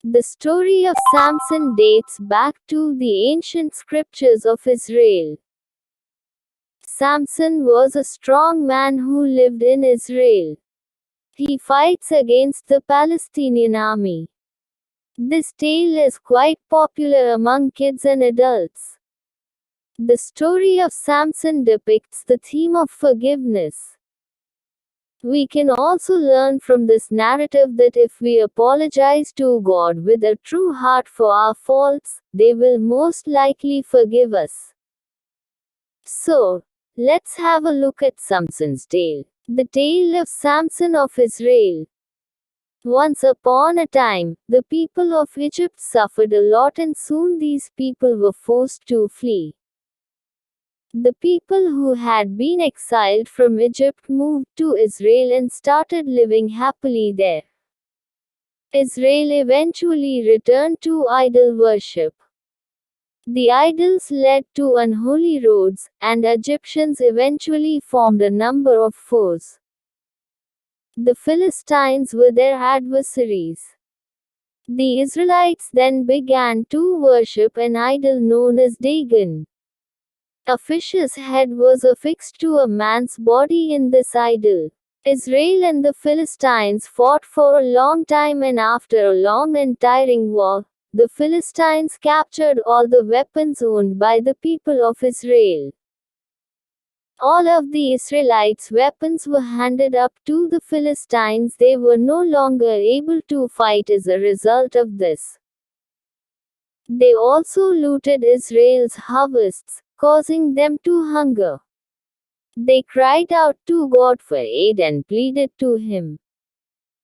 The story of Samson dates back to the ancient scriptures of Israel. Samson was a strong man who lived in Israel. He fights against the Palestinian army. This tale is quite popular among kids and adults. The story of Samson depicts the theme of forgiveness. We can also learn from this narrative that if we apologize to God with a true heart for our faults, they will most likely forgive us. So, let's have a look at Samson's tale. The tale of Samson of Israel. Once upon a time, the people of Egypt suffered a lot, and soon these people were forced to flee. The people who had been exiled from Egypt moved to Israel and started living happily there. Israel eventually returned to idol worship. The idols led to unholy roads, and Egyptians eventually formed a number of foes. The Philistines were their adversaries. The Israelites then began to worship an idol known as Dagon. A fish's head was affixed to a man's body in this idol. Israel and the Philistines fought for a long time, and after a long and tiring war, the Philistines captured all the weapons owned by the people of Israel. All of the Israelites' weapons were handed up to the Philistines. They were no longer able to fight as a result of this. They also looted Israel's harvests, causing them to hunger. They cried out to God for aid and pleaded to Him.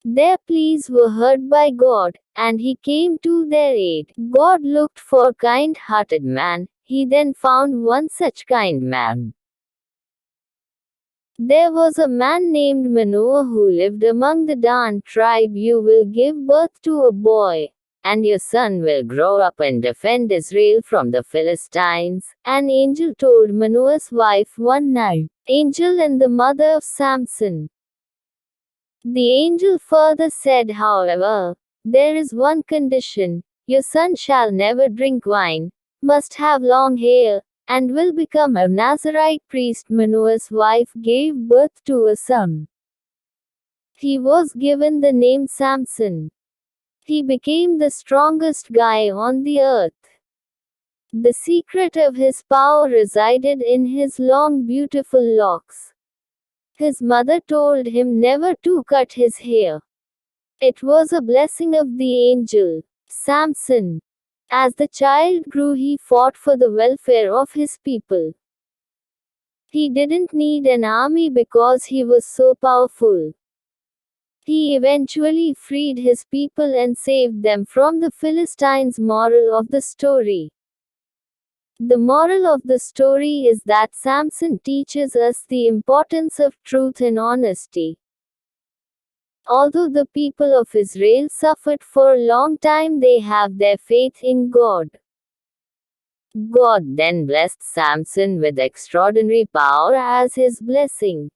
Their pleas were heard by God, and He came to their aid. God looked for a kind-hearted man. He then found one such kind man. There was a man named Manoah who lived among the Dan tribe. You will give birth to a boy, and your son will grow up and defend Israel from the Philistines. An angel told Manoah's wife one night. Angel and the mother of Samson. The angel further said, however, there is one condition. Your son shall never drink wine, must have long hair, and will become a Nazarite priest. Manoah's wife gave birth to a son. He was given the name Samson. He became the strongest guy on the earth. The secret of his power resided in his long, beautiful locks. His mother told him never to cut his hair. It was a blessing of the angel, Samson. As the child grew, he fought for the welfare of his people. He didn't need an army because he was so powerful. He eventually freed his people and saved them from the Philistines. Moral of the story. The moral of the story is that Samson teaches us the importance of truth and honesty. Although the people of Israel suffered for a long time, they have their faith in God. God then blessed Samson with extraordinary power as his blessing.